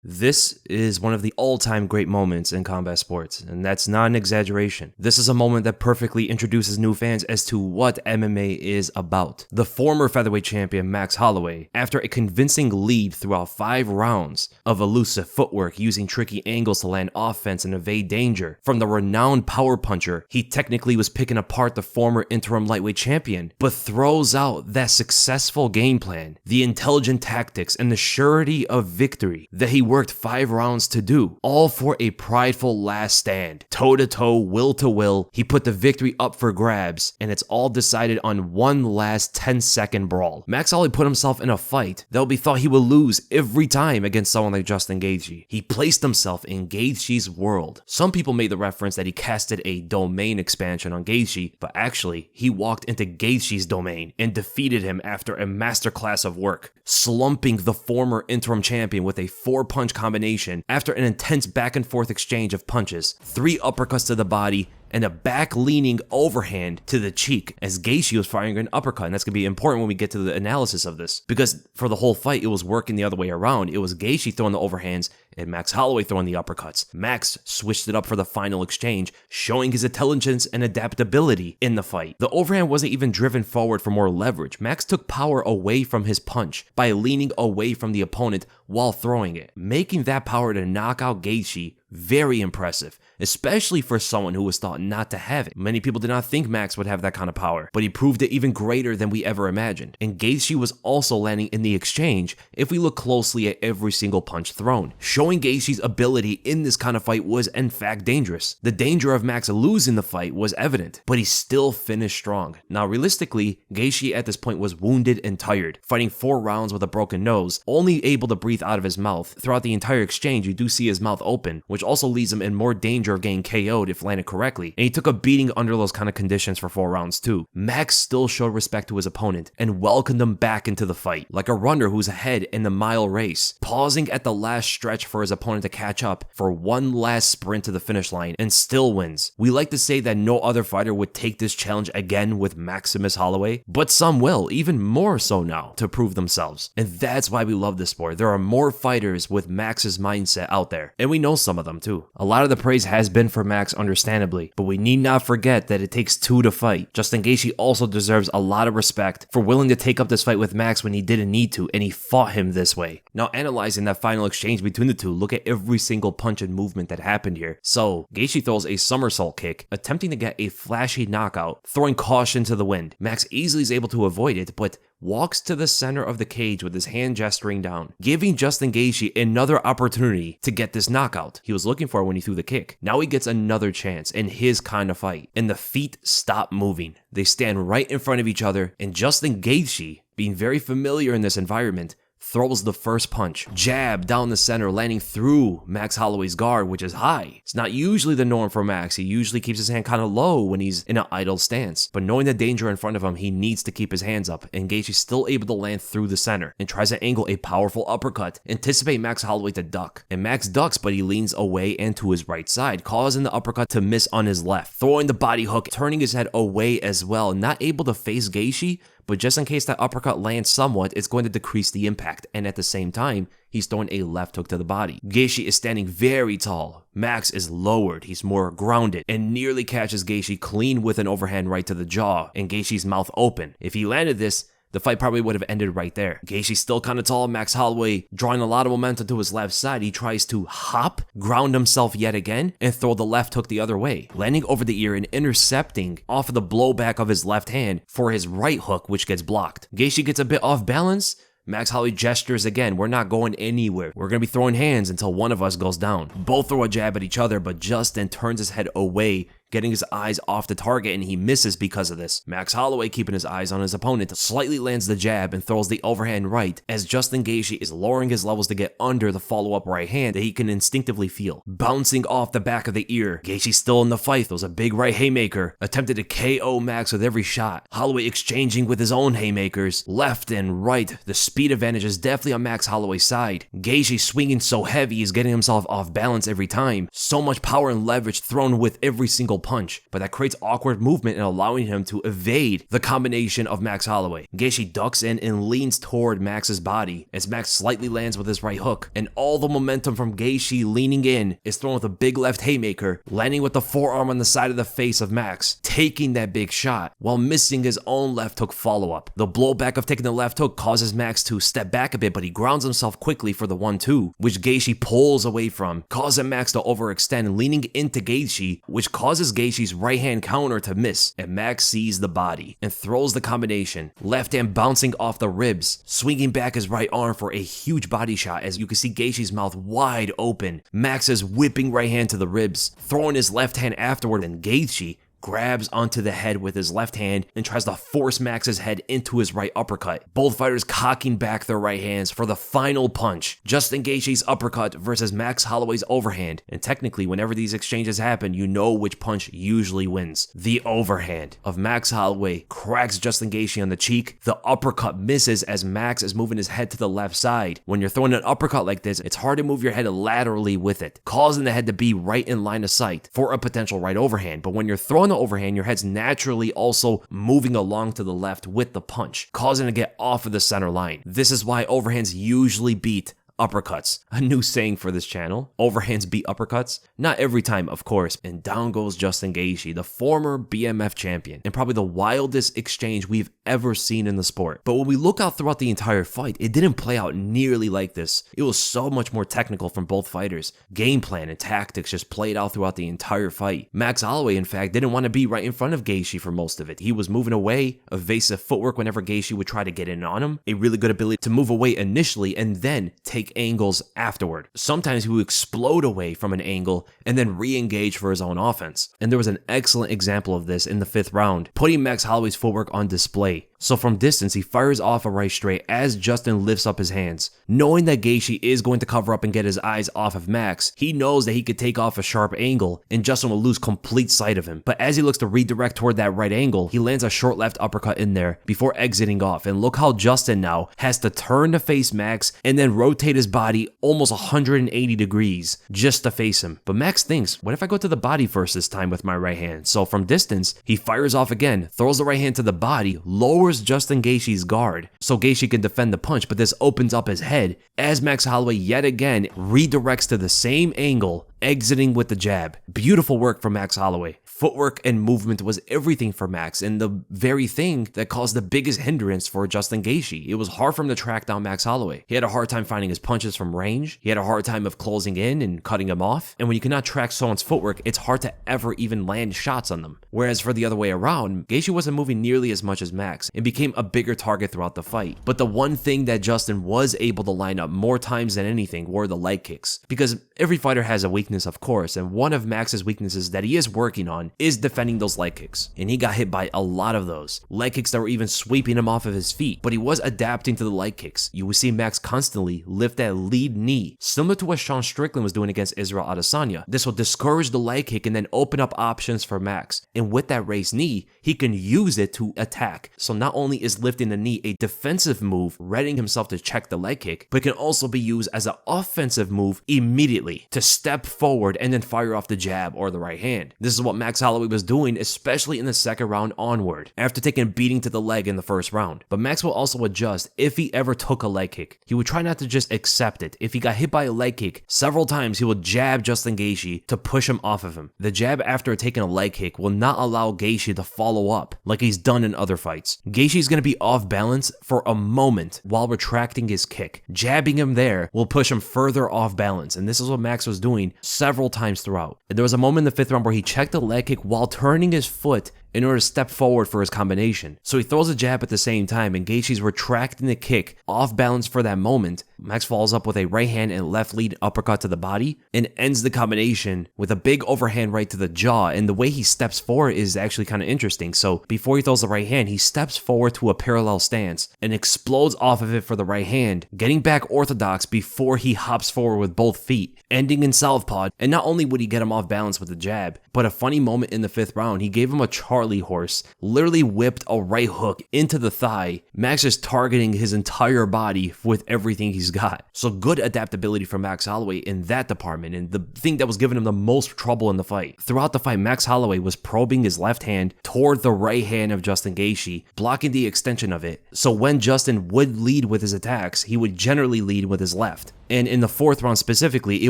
This is one of the all-time great moments in combat sports, and that's not an exaggeration. This is a moment that perfectly introduces new fans as to what MMA is about. The former featherweight champion Max Holloway, after a convincing lead throughout 5 rounds of elusive footwork using tricky angles to land offense and evade danger, from the renowned power puncher, he technically was picking apart the former interim lightweight champion, but throws out that successful game plan, the intelligent tactics, and the surety of victory that he worked 5 rounds to do, all for a prideful last stand. Toe-to-toe, will-to-will, he put the victory up for grabs, and it's all decided on one last 10-second brawl. Max Holloway put himself in a fight that would be thought he would lose every time against someone like Justin Gaethje. He placed himself in Gaethje's world. Some people made the reference that he casted a domain expansion on Gaethje, but actually, he walked into Gaethje's domain and defeated him after a masterclass of work, slumping the former interim champion with a 4-punch combination after an intense back and forth exchange of punches, 3 uppercuts to the body, and a back-leaning overhand to the cheek as Gaethje was firing an uppercut. And that's going to be important when we get to the analysis of this, because for the whole fight, it was working the other way around. It was Gaethje throwing the overhands and Max Holloway throwing the uppercuts. Max switched it up for the final exchange, showing his intelligence and adaptability in the fight. The overhand wasn't even driven forward for more leverage. Max took power away from his punch by leaning away from the opponent while throwing it, making that power to knock out Gaethje very impressive, especially for someone who was thought not to have it. Many people did not think Max would have that kind of power, but he proved it even greater than we ever imagined. And Gaethje was also landing in the exchange if we look closely at every single punch thrown. Showing Gaethje's ability in this kind of fight was in fact dangerous. The danger of Max losing the fight was evident, but he still finished strong. Now realistically, Gaethje at this point was wounded and tired, fighting 4 rounds with a broken nose, only able to breathe out of his mouth. Throughout the entire exchange, you do see his mouth open, which also leaves him in more danger of getting KO'd if landed correctly, and he took a beating under those kind of conditions for 4 rounds too. Max still showed respect to his opponent and welcomed him back into the fight, like a runner who's ahead in the mile race, pausing at the last stretch for his opponent to catch up for one last sprint to the finish line, and still wins. We like to say that no other fighter would take this challenge again with Maximus Holloway, but some will, even more so now, to prove themselves. And that's why we love this sport. There are more fighters with Max's mindset out there, and we know some of them too. A lot of the praise has been for Max, understandably, but we need not forget that it takes 2 to fight. Justin Gaethje also deserves a lot of respect for willing to take up this fight with Max when he didn't need to, and he fought him this way. Now analyzing that final exchange between the two, look at every single punch and movement that happened here. So Gaethje throws a somersault kick, attempting to get a flashy knockout, throwing caution to the wind. Max easily is able to avoid it, but walks to the center of the cage with his hand gesturing down, giving Justin Gaethje another opportunity to get this knockout he was looking for when he threw the kick. Now he gets another chance in his kind of fight, and the feet stop moving. They stand right in front of each other, and Justin Gaethje, being very familiar in this environment, throws the first punch. Jab down the center, landing through Max Holloway's guard, which is high. It's not usually the norm for Max. He usually keeps his hand kind of low when he's in an idle stance. But knowing the danger in front of him, he needs to keep his hands up. And Gaethje's still able to land through the center and tries to angle a powerful uppercut, anticipate Max Holloway to duck. And Max ducks, but he leans away and to his right side, causing the uppercut to miss on his left. Throwing the body hook, turning his head away as well, not able to face Gaethje, but just in case that uppercut lands somewhat, it's going to decrease the impact, and at the same time, he's throwing a left hook to the body. Gaethje is standing very tall. Max is lowered, he's more grounded, and nearly catches Gaethje clean with an overhand right to the jaw, and Gaethje's mouth open. If he landed this, the fight probably would have ended right there. Gaethje's still kind of tall. Max Holloway drawing a lot of momentum to his left side. He tries to hop, ground himself yet again, and throw the left hook the other way, landing over the ear and intercepting off of the blowback of his left hand for his right hook, which gets blocked. Gaethje gets a bit off balance. Max Holloway gestures again. We're not going anywhere. We're going to be throwing hands until one of us goes down. Both throw a jab at each other, but Justin turns his head away, getting his eyes off the target, and he misses because of this. Max Holloway, keeping his eyes on his opponent, slightly lands the jab and throws the overhand right as Justin Gaethje is lowering his levels to get under the follow-up right hand that he can instinctively feel. Bouncing off the back of the ear, Gaethje's still in the fight, throws a big right haymaker, attempted to KO Max with every shot. Holloway exchanging with his own haymakers, left and right. The speed advantage is definitely on Max Holloway's side. Gaethje swinging so heavy, he's getting himself off balance every time. So much power and leverage thrown with every single single punch, but that creates awkward movement and allowing him to evade the combination of Max Holloway. Gaethje ducks in and leans toward Max's body as Max slightly lands with his right hook, and all the momentum from Gaethje leaning in is thrown with a big left haymaker, landing with the forearm on the side of the face of Max, taking that big shot while missing his own left hook follow-up. The blowback of taking the left hook causes Max to step back a bit, but he grounds himself quickly for the 1-2, which Gaethje pulls away from, causing Max to overextend, leaning into Gaethje, which causes Gaethje's right hand counter to miss, and Max sees the body and throws the combination, left hand bouncing off the ribs, swinging back his right arm for a huge body shot as you can see Gaethje's mouth wide open. Max is whipping right hand to the ribs, throwing his left hand afterward, and Gaethje grabs onto the head with his left hand and tries to force Max's head into his right uppercut. Both fighters cocking back their right hands for the final punch. Justin Gaethje's uppercut versus Max Holloway's overhand. And technically, whenever these exchanges happen, you know which punch usually wins. The overhand of Max Holloway cracks Justin Gaethje on the cheek. The uppercut misses as Max is moving his head to the left side. When you're throwing an uppercut like this, it's hard to move your head laterally with it, causing the head to be right in line of sight for a potential right overhand. But when you're throwing the overhand, your head's naturally also moving along to the left with the punch, causing it to get off of the center line. This is why overhands usually beat uppercuts. A new saying for this channel. Overhands beat uppercuts. Not every time, of course. And down goes Justin Gaethje, the former BMF champion, and probably the wildest exchange we've ever seen in the sport. But when we look out throughout the entire fight, it didn't play out nearly like this. It was so much more technical from both fighters. Game plan and tactics just played out throughout the entire fight. Max Holloway, in fact, didn't want to be right in front of Gaethje for most of it. He was moving away, evasive footwork whenever Gaethje would try to get in on him, a really good ability to move away initially and then take angles afterward. Sometimes he would explode away from an angle and then re-engage for his own offense. And there was an excellent example of this in the 5th round, putting Max Holloway's footwork on display. So from distance, he fires off a right straight as Justin lifts up his hands. Knowing that Gaethje is going to cover up and get his eyes off of Max, he knows that he could take off a sharp angle and Justin will lose complete sight of him. But as he looks to redirect toward that right angle, he lands a short left uppercut in there before exiting off. And look how Justin now has to turn to face Max and then rotate his body almost 180 degrees just to face him. But Max thinks, what if I go to the body first this time with my right hand? So from distance, he fires off again, throws the right hand to the body, lowers Justin Gaethje's guard so Gaethje can defend the punch, but this opens up his head as Max Holloway yet again redirects to the same angle, exiting with the jab. Beautiful work from Max Holloway. Footwork and movement was everything for Max, and the very thing that caused the biggest hindrance for Justin Gaethje. It was hard for him to track down Max Holloway. He had a hard time finding his punches from range. He had a hard time of closing in and cutting him off. And when you cannot track someone's footwork, it's hard to ever even land shots on them. Whereas for the other way around, Gaethje wasn't moving nearly as much as Max and became a bigger target throughout the fight. But the one thing that Justin was able to line up more times than anything were the leg kicks. Because every fighter has a weakness, of course, and one of Max's weaknesses that he is working on is defending those leg kicks. And he got hit by a lot of those. Leg kicks that were even sweeping him off of his feet. But he was adapting to the leg kicks. You would see Max constantly lift that lead knee, similar to what Sean Strickland was doing against Israel Adesanya. This will discourage the leg kick and then open up options for Max. And with that raised knee, he can use it to attack. So not only is lifting the knee a defensive move, readying himself to check the leg kick, but it can also be used as an offensive move immediately to step forward and then fire off the jab or the right hand. This is what Max Holloway was doing, especially in the second round onward, after taking a beating to the leg in the first round. But Max will also adjust if he ever took a leg kick. He would try not to just accept it. If he got hit by a leg kick, several times he would jab Justin Gaethje to push him off of him. The jab after taking a leg kick will not allow Gaethje to follow up like he's done in other fights. Gaethje is going to be off balance for a moment while retracting his kick. Jabbing him there will push him further off balance, and this is what Max was doing several times throughout. And there was a moment in the 5th round where he checked the leg kick while turning his foot in order to step forward for his combination. So he throws a jab at the same time, and Gaethje's retracting the kick off balance for that moment. Max follows up with a right hand and left lead uppercut to the body and ends the combination with a big overhand right to the jaw. And the way he steps forward is actually kind of interesting. So before he throws the right hand, he steps forward to a parallel stance and explodes off of it for the right hand, getting back orthodox before he hops forward with both feet, ending in southpaw. And not only would he get him off balance with the jab, but a funny moment in the 5th round, he gave him a charge Harley horse, literally whipped a right hook into the thigh. Max is targeting his entire body with everything he's got. So good adaptability from Max Holloway in that department, and the thing that was giving him the most trouble in the fight. Throughout the fight, Max Holloway was probing his left hand toward the right hand of Justin Gaethje, blocking the extension of it. So when Justin would lead with his attacks, he would generally lead with his left. And in the fourth round specifically, it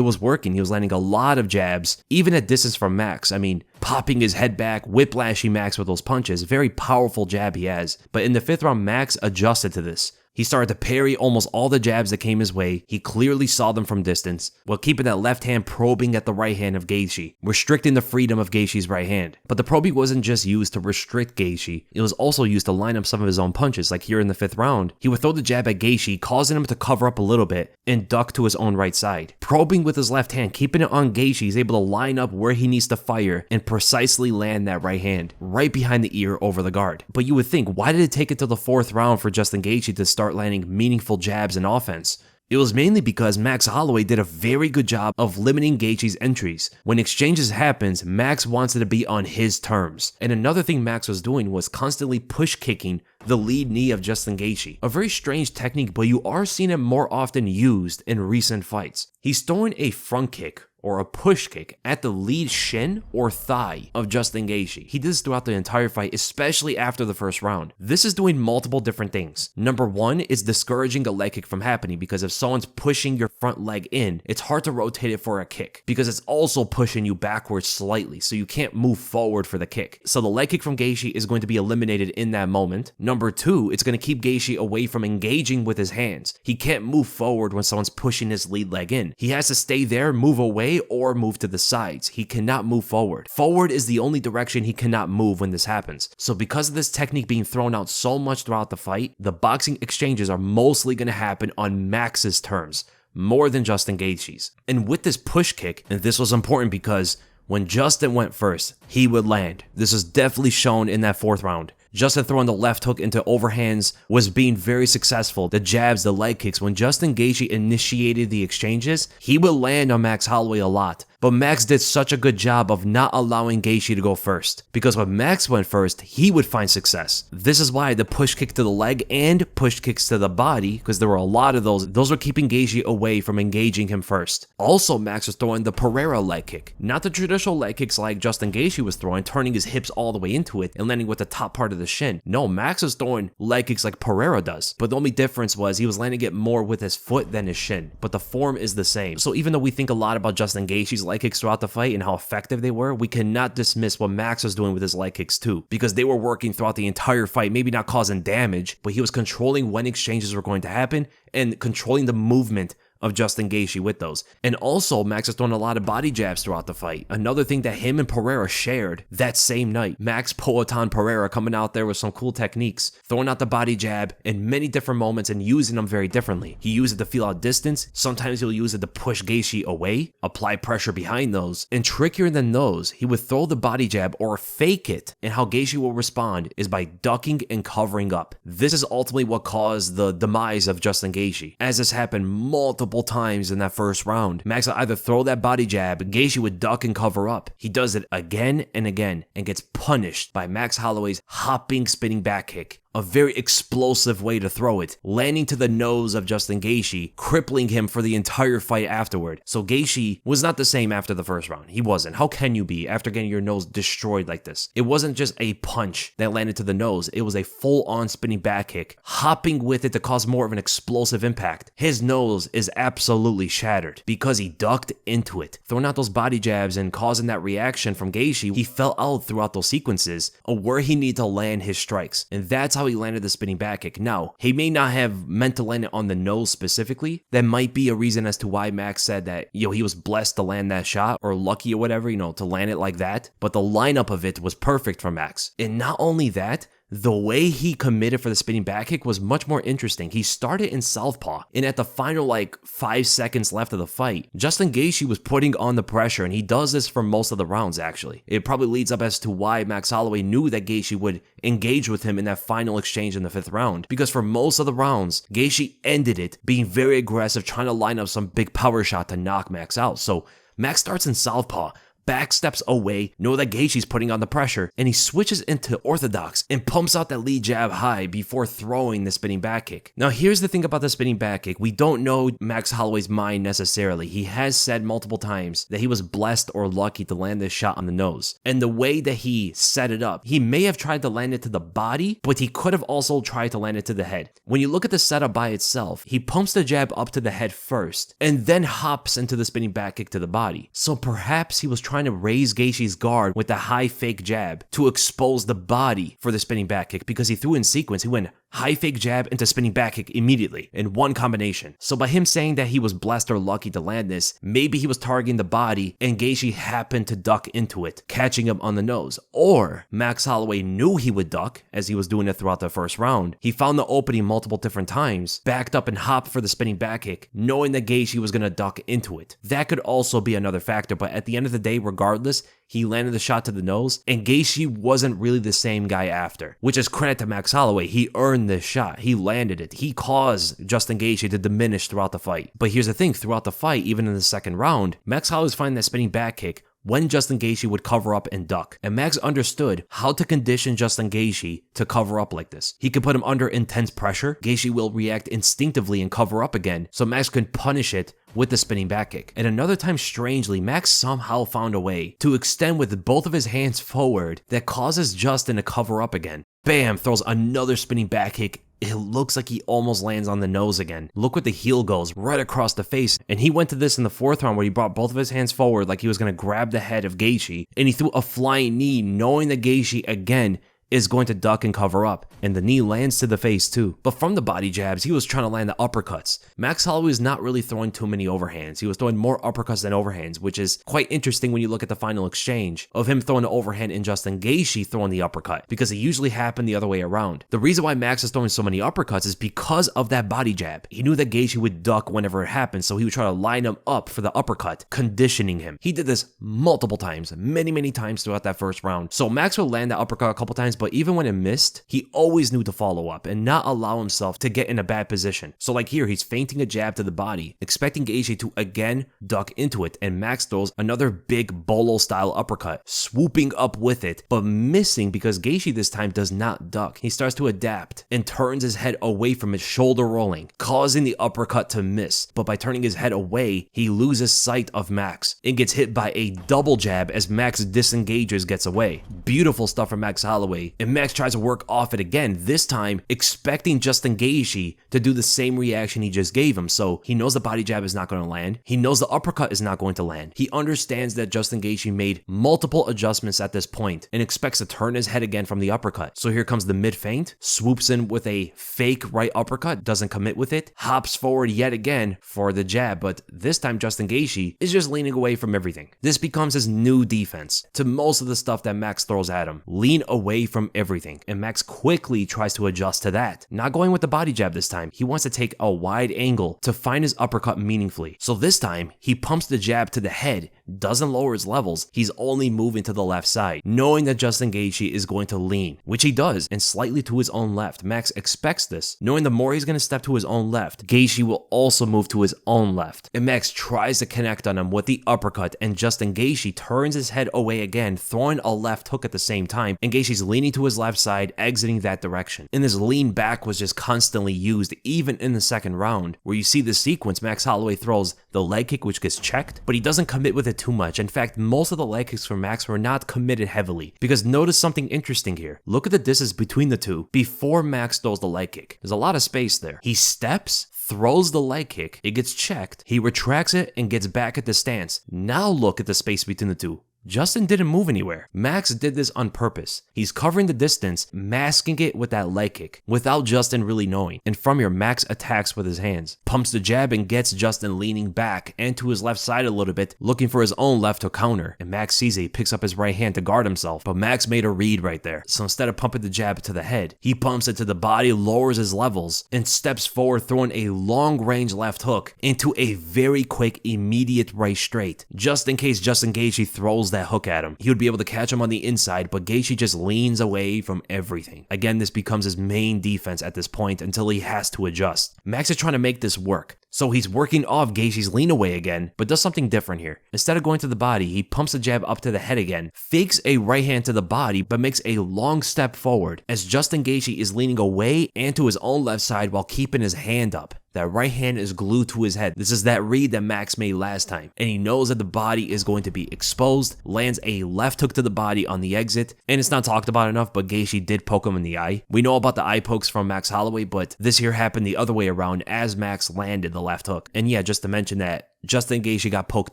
was working. He was landing a lot of jabs, even at distance from Max. I mean, popping his head back, whiplashing Max with those punches. Very powerful jab he has. But in the fifth round, Max adjusted to this. He started to parry almost all the jabs that came his way. He clearly saw them from distance, while keeping that left hand probing at the right hand of Gaethje, restricting the freedom of Gaethje's right hand. But the probing wasn't just used to restrict Gaethje, it was also used to line up some of his own punches, like here in the fifth round. He would throw the jab at Gaethje, causing him to cover up a little bit and duck to his own right side. Probing with his left hand, keeping it on Gaethje, he's able to line up where he needs to fire and precisely land that right hand, right behind the ear over the guard. But you would think, why did it take it to the fourth round for Justin Gaethje to start landing meaningful jabs and offense? It was mainly because Max Holloway did a very good job of limiting Gaethje's entries. When exchanges happens, Max wants it to be on his terms. And another thing Max was doing was constantly push kicking the lead knee of Justin Gaethje. A very strange technique, but you are seeing it more often used in recent fights. He's throwing a front kick or a push kick at the lead shin or thigh of Justin Gaethje. He did this throughout the entire fight, especially after the first round. This is doing multiple different things. Number one is discouraging a leg kick from happening, because if someone's pushing your front leg in, it's hard to rotate it for a kick because it's also pushing you backwards slightly, so you can't move forward for the kick. So the leg kick from Gaethje is going to be eliminated in that moment. Number two, it's going to keep Gaethje away from engaging with his hands. He can't move forward when someone's pushing his lead leg in. He has to stay there, move away, or move to the sides. He cannot move forward. Forward is the only direction he cannot move when this happens. So because of this technique being thrown out so much throughout the fight, the boxing exchanges are mostly going to happen on Max's terms, more than Justin Gaethje's. And with this push kick, and this was important because when Justin went first, he would land. This is definitely shown in that fourth round. Justin throwing the left hook into overhands was being very successful. The jabs, the leg kicks. When Justin Gaethje initiated the exchanges, he would land on Max Holloway a lot. But Max did such a good job of not allowing Gaethje to go first, because when Max went first, he would find success. This is why the push kick to the leg and push kicks to the body, because there were a lot of those were keeping Gaethje away from engaging him first. Also, Max was throwing the Pereira leg kick. Not the traditional leg kicks like Justin Gaethje was throwing, turning his hips all the way into it and landing with the top part of the shin. No, Max was throwing leg kicks like Pereira does, but the only difference was he was landing it more with his foot than his shin, but the form is the same. So even though we think a lot about Justin Gaethje's leg kicks throughout the fight and how effective they were, we cannot dismiss what Max was doing with his leg kicks too, because they were working throughout the entire fight, maybe not causing damage, but he was controlling when exchanges were going to happen and controlling the movement of Justin Gaethje with those. And also, Max has thrown a lot of body jabs throughout the fight. Another thing that him and Pereira shared that same night. Max Poatan Pereira coming out there with some cool techniques, throwing out the body jab in many different moments and using them very differently. He used it to feel out distance. Sometimes he'll use it to push Gaethje away, apply pressure behind those. And trickier than those, he would throw the body jab or fake it, and how Gaethje will respond is by ducking and covering up. This is ultimately what caused the demise of Justin Gaethje, as this happened multiple times in that first round. Max would either throw that body jab, Gaethje would duck and cover up. He does it again and again and gets punished by Max Holloway's hopping spinning back kick. A very explosive way to throw it, landing to the nose of Justin Gaethje, crippling him for the entire fight afterward. So Gaethje was not the same after the first round. He wasn't. How can you be after getting your nose destroyed like this? It wasn't just a punch that landed to the nose. It was a full-on spinning back kick, hopping with it to cause more of an explosive impact. His nose is absolutely shattered because he ducked into it. Throwing out those body jabs and causing that reaction from Gaethje, he fell out throughout those sequences of where he needed to land his strikes. And that's how he landed the spinning back kick. Now, he may not have meant to land it on the nose specifically. That might be a reason as to why Max said that, he was blessed to land that shot, or lucky or whatever, to land it like that. But the lineup of it was perfect for Max. And not only that, the way he committed for the spinning back kick was much more interesting. He started in southpaw, and at the final 5 seconds left of the fight, Justin Gaethje was putting on the pressure, and he does this for most of the rounds actually. It probably leads up as to why Max Holloway knew that Gaethje would engage with him in that final exchange in the 5th round, because for most of the rounds, Gaethje ended it being very aggressive, trying to line up some big power shot to knock Max out. So Max starts in southpaw, back steps away, know that Gaethje's putting on the pressure, and he switches into orthodox and pumps out that lead jab high before throwing the spinning back kick. Now here's the thing about the spinning back kick. We don't know Max Holloway's mind necessarily. He has said multiple times that he was blessed or lucky to land this shot on the nose. And the way that he set it up, he may have tried to land it to the body, but he could have also tried to land it to the head. When you look at the setup by itself, he pumps the jab up to the head first and then hops into the spinning back kick to the body. So perhaps he was trying to raise Gaethje's guard with the high fake jab to expose the body for the spinning back kick, because he threw in sequence. He went high fake jab into spinning back kick immediately in one combination. So by him saying that he was blessed or lucky to land this, maybe he was targeting the body and Gaethje happened to duck into it, catching him on the nose. Or Max Holloway knew he would duck as he was doing it throughout the first round. He found the opening multiple different times, backed up and hopped for the spinning back kick, knowing that Gaethje was going to duck into it. That could also be another factor, but at the end of the day, regardless, he landed the shot to the nose, and Gaethje wasn't really the same guy after, which is credit to Max Holloway. He earned this shot. He landed it. He caused Justin Gaethje to diminish throughout the fight. But here's the thing, throughout the fight, even in the second round, Max Holloway was finding that spinning back kick when Justin Gaethje would cover up and duck. And Max understood how to condition Justin Gaethje to cover up like this. He could put him under intense pressure. Gaethje will react instinctively and cover up again, so Max can punish it with the spinning back kick. And another time, strangely, Max somehow found a way to extend with both of his hands forward that causes Justin to cover up again. Bam, throws another spinning back kick. It looks like he almost lands on the nose again. Look where the heel goes, right across the face. And he went to this in the fourth round where he brought both of his hands forward like he was going to grab the head of Gaethje, and he threw a flying knee knowing that Gaethje again is going to duck and cover up, and the knee lands to the face too. But from the body jabs, he was trying to land the uppercuts. Max Holloway is not really throwing too many overhands. He was throwing more uppercuts than overhands, which is quite interesting when you look at the final exchange of him throwing the overhand and Justin Gaethje throwing the uppercut, because it usually happened the other way around. The reason why Max is throwing so many uppercuts is because of that body jab. He knew that Gaethje would duck whenever it happened, so he would try to line him up for the uppercut, conditioning him. He did this multiple times, many times throughout that first round. So Max would land that uppercut a couple times, but even when it missed, he always knew to follow up and not allow himself to get in a bad position. So like here, he's feinting a jab to the body, expecting Gaethje to again duck into it, and Max throws another big bolo style uppercut, swooping up with it, but missing because Gaethje this time does not duck. He starts to adapt and turns his head away from his shoulder rolling, causing the uppercut to miss. But by turning his head away, he loses sight of Max and gets hit by a double jab as Max disengages, gets away. Beautiful stuff from Max Holloway, and Max tries to work off it again, this time expecting Justin Gaethje to do the same reaction he just gave him. So he knows the body jab is not going to land. He knows the uppercut is not going to land. He understands that Justin Gaethje made multiple adjustments at this point and expects to turn his head again from the uppercut. So here comes the mid feint, swoops in with a fake right uppercut, doesn't commit with it, hops forward yet again for the jab, but this time Justin Gaethje is just leaning away from everything. This becomes his new defense to most of the stuff that Max throws at him. Lean away from everything. And Max quickly tries to adjust to that. Not going with the body jab this time. He wants to take a wide angle to find his uppercut meaningfully. So this time, he pumps the jab to the head, doesn't lower his levels. He's only moving to the left side, knowing that Justin Gaethje is going to lean, which he does, and slightly to his own left. Max expects this, knowing the more he's going to step to his own left, Gaethje will also move to his own left. And Max tries to connect on him with the uppercut, and Justin Gaethje turns his head away again, throwing a left hook at the same time, and Gaethje's leaning to his left side, exiting that direction. And this lean back was just constantly used, even in the second round, where you see the sequence. Max Holloway throws the leg kick, which gets checked, but he doesn't commit with it too much. In fact, most of the leg kicks from Max were not committed heavily, because notice something interesting here. Look at the distance between the two before Max throws the leg kick. There's a lot of space there. He steps, throws the leg kick, it gets checked, he retracts it and gets back at the stance. Now look at the space between the two. Justin didn't move anywhere. Max did this on purpose. He's covering the distance, masking it with that leg kick, without Justin really knowing. And from here, Max attacks with his hands, pumps the jab and gets Justin leaning back and to his left side a little bit, looking for his own left to counter. And Max sees it, he picks up his right hand to guard himself, but Max made a read right there. So instead of pumping the jab to the head, he pumps it to the body, lowers his levels, and steps forward, throwing a long-range left hook into a very quick, immediate right straight, just in case Justin Gaethje throws that hook at him. He would be able to catch him on the inside, but Gaethje just leans away from everything. Again, this becomes his main defense at this point until he has to adjust. Max is trying to make this work. So he's working off Gaethje's lean away again, but does something different here. Instead of going to the body, he pumps the jab up to the head again, fakes a right hand to the body, but makes a long step forward as Justin Gaethje is leaning away and to his own left side while keeping his hand up. That right hand is glued to his head. This is that read that Max made last time. And he knows that the body is going to be exposed, lands a left hook to the body on the exit. And it's not talked about enough, but Gaethje did poke him in the eye. We know about the eye pokes from Max Holloway, but this here happened the other way around as Max landed the left hook. And yeah, just to mention that Justin Gaethje got poked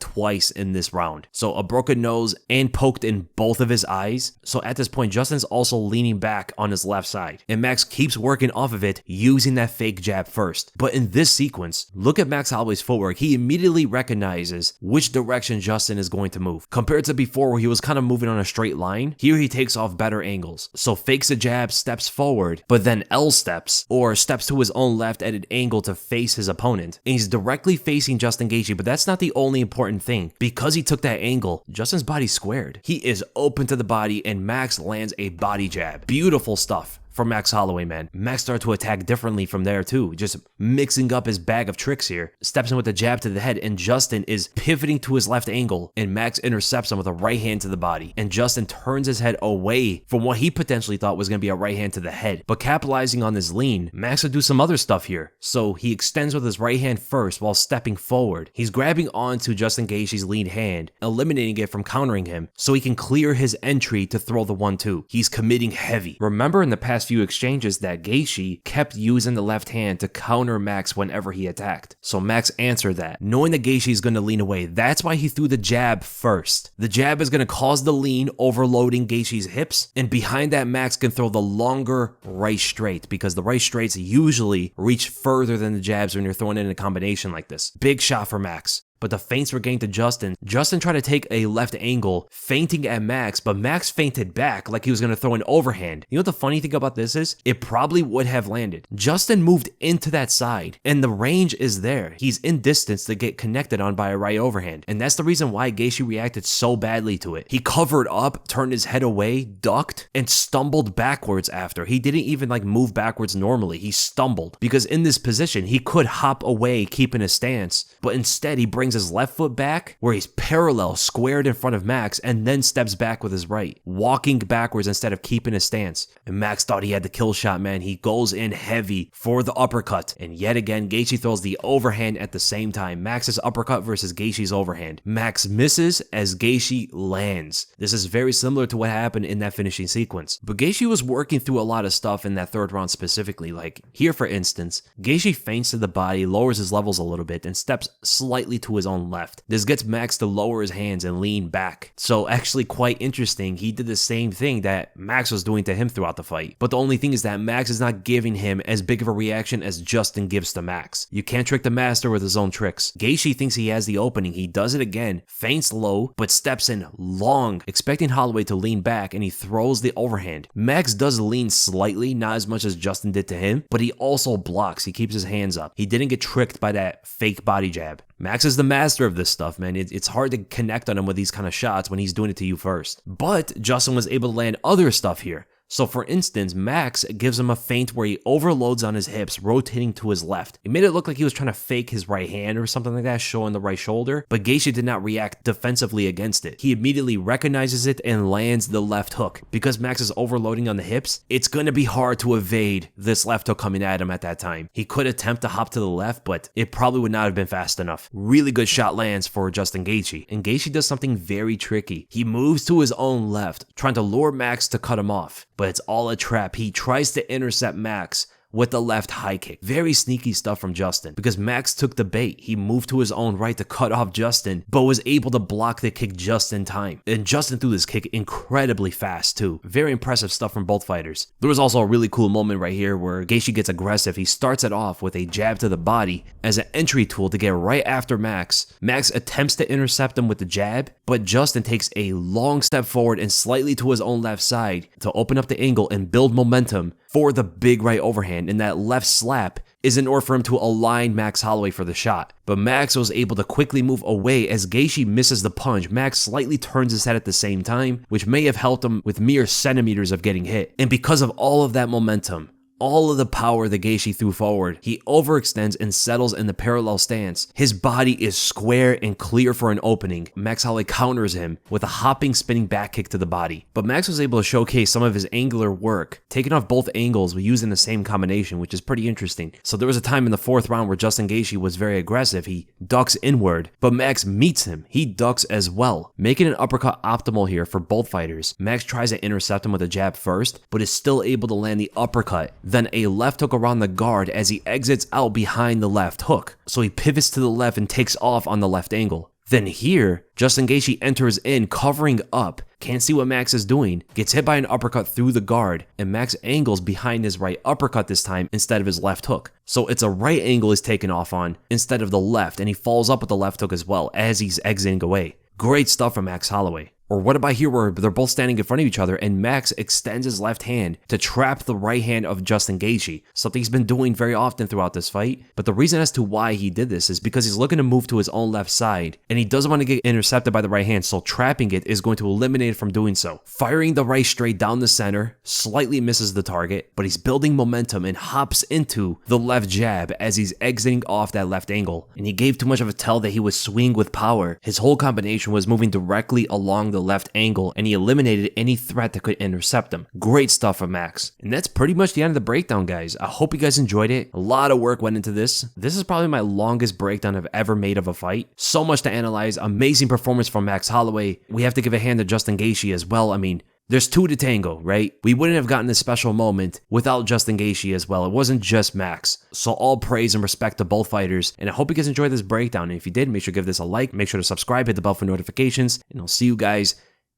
twice in this round. So a broken nose and poked in both of his eyes. So at this point, Justin's also leaning back on his left side. And Max keeps working off of it using that fake jab first. But in this sequence, look at Max Holloway's footwork. He immediately recognizes which direction Justin is going to move. Compared to before where he was kind of moving on a straight line, here he takes off better angles. So fakes a jab, steps forward, but then L steps or steps to his own left at an angle to face his opponent. And he's directly facing Justin Gaethje, but that's not the only important thing. Because he took that angle, Justin's body squared. He is open to the body and Max lands a body jab. Beautiful stuff from Max Holloway, man. Max started to attack differently from there too, just mixing up his bag of tricks here. Steps in with a jab to the head and Justin is pivoting to his left angle and Max intercepts him with a right hand to the body. And Justin turns his head away from what he potentially thought was going to be a right hand to the head. But capitalizing on his lean, Max would do some other stuff here. So he extends with his right hand first while stepping forward. He's grabbing onto Justin Gaethje's lean hand, eliminating it from countering him so he can clear his entry to throw the 1-2. He's committing heavy. Remember in the past few exchanges that Gaethje kept using the left hand to counter Max whenever he attacked. So Max answered that, knowing that Gaethje is going to lean away. That's why he threw the jab first. The jab is going to cause the lean, overloading Gaethje's hips, and behind that Max can throw the longer right straight because the right straights usually reach further than the jabs when you're throwing in a combination like this. Big shot for Max. But the feints were getting to Justin. Justin tried to take a left angle, feinting at Max, but Max feinted back like he was going to throw an overhand. You know what the funny thing about this is? It probably would have landed. Justin moved into that side, and the range is there. He's in distance to get connected on by a right overhand, and that's the reason why Gaethje reacted so badly to it. He covered up, turned his head away, ducked, and stumbled backwards after. He didn't even move backwards normally. He stumbled, because in this position, he could hop away keeping his stance, but instead he brings his left foot back where he's parallel squared in front of Max and then steps back with his right, walking backwards instead of keeping his stance. And Max thought he had the kill shot, man. He goes in heavy for the uppercut, and yet again Gaethje throws the overhand at the same time. Max's uppercut versus Gaethje's overhand. Max misses as Gaethje lands. This is very similar to what happened in that finishing sequence, but Gaethje was working through a lot of stuff in that third round specifically. Like here for instance, Gaethje feints to the body, lowers his levels a little bit, and steps slightly to his own left. This gets Max to lower his hands and lean back. So actually quite interesting, he did the same thing that Max was doing to him throughout the fight. But the only thing is that Max is not giving him as big of a reaction as Justin gives to Max. You can't trick the master with his own tricks. Gaethje thinks he has the opening. He does it again, feints low, but steps in long, expecting Holloway to lean back, and he throws the overhand. Max does lean slightly, not as much as Justin did to him, but he also blocks. He keeps his hands up. He didn't get tricked by that fake body jab. Max is the master of this stuff, man. It's hard to connect on him with these kind of shots when he's doing it to you first. But Justin was able to land other stuff here. So for instance, Max gives him a feint where he overloads on his hips, rotating to his left. It made it look like he was trying to fake his right hand or something like that, showing the right shoulder, but Gaethje did not react defensively against it. He immediately recognizes it and lands the left hook. Because Max is overloading on the hips, it's going to be hard to evade this left hook coming at him at that time. He could attempt to hop to the left, but it probably would not have been fast enough. Really good shot lands for Justin Gaethje, and Gaethje does something very tricky. He moves to his own left, trying to lure Max to cut him off. But it's all a trap. He tries to intercept Max with the left high kick. Very sneaky stuff from Justin because Max took the bait. He moved to his own right to cut off Justin, but was able to block the kick just in time. And Justin threw this kick incredibly fast too. Very impressive stuff from both fighters. There was also a really cool moment right here where Gaethje gets aggressive. He starts it off with a jab to the body as an entry tool to get right after Max. Max attempts to intercept him with the jab, but Justin takes a long step forward and slightly to his own left side to open up the angle and build momentum for the big right overhand, and that left slap is in order for him to align Max Holloway for the shot. But Max was able to quickly move away as Gaethje misses the punch. Max slightly turns his head at the same time, which may have helped him with mere centimeters of getting hit. And because of all of that momentum, all of the power that Gaethje threw forward. He overextends and settles in the parallel stance. His body is square and clear for an opening. Max Holloway counters him with a hopping, spinning back kick to the body. But Max was able to showcase some of his angular work, taking off both angles but using the same combination, which is pretty interesting. So there was a time in the 4th round where Justin Gaethje was very aggressive. He ducks inward, but Max meets him. He ducks as well, making an uppercut optimal here for both fighters. Max tries to intercept him with a jab first, but is still able to land the uppercut, then a left hook around the guard as he exits out behind the left hook. So he pivots to the left and takes off on the left angle. Then here, Justin Gaethje enters in, covering up, can't see what Max is doing, gets hit by an uppercut through the guard, and Max angles behind his right uppercut this time instead of his left hook. So it's a right angle he's taken off on instead of the left, and he follows up with the left hook as well as he's exiting away. Great stuff from Max Holloway. Or what about here where they're both standing in front of each other and Max extends his left hand to trap the right hand of Justin Gaethje, something he's been doing very often throughout this fight. But the reason as to why he did this is because he's looking to move to his own left side and he doesn't want to get intercepted by the right hand, so trapping it is going to eliminate it from doing so. Firing the right straight down the center, slightly misses the target, but he's building momentum and hops into the left jab as he's exiting off that left angle. And he gave too much of a tell that he was swinging with power. His whole combination was moving directly along the left angle and he eliminated any threat that could intercept him. Great stuff from Max. And that's pretty much the end of the breakdown, guys. I hope you guys enjoyed it. A lot of work went into this. This is probably my longest breakdown I've ever made of a fight. So much to analyze. Amazing performance from Max Holloway. We have to give a hand to Justin Gaethje as well. I mean, there's two to tango, right? We wouldn't have gotten this special moment without Justin Gaethje as well. It wasn't just Max. So all praise and respect to both fighters. And I hope you guys enjoyed this breakdown. And if you did, make sure to give this a like. Make sure to subscribe, hit the bell for notifications. And I'll see you guys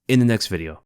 in the next video.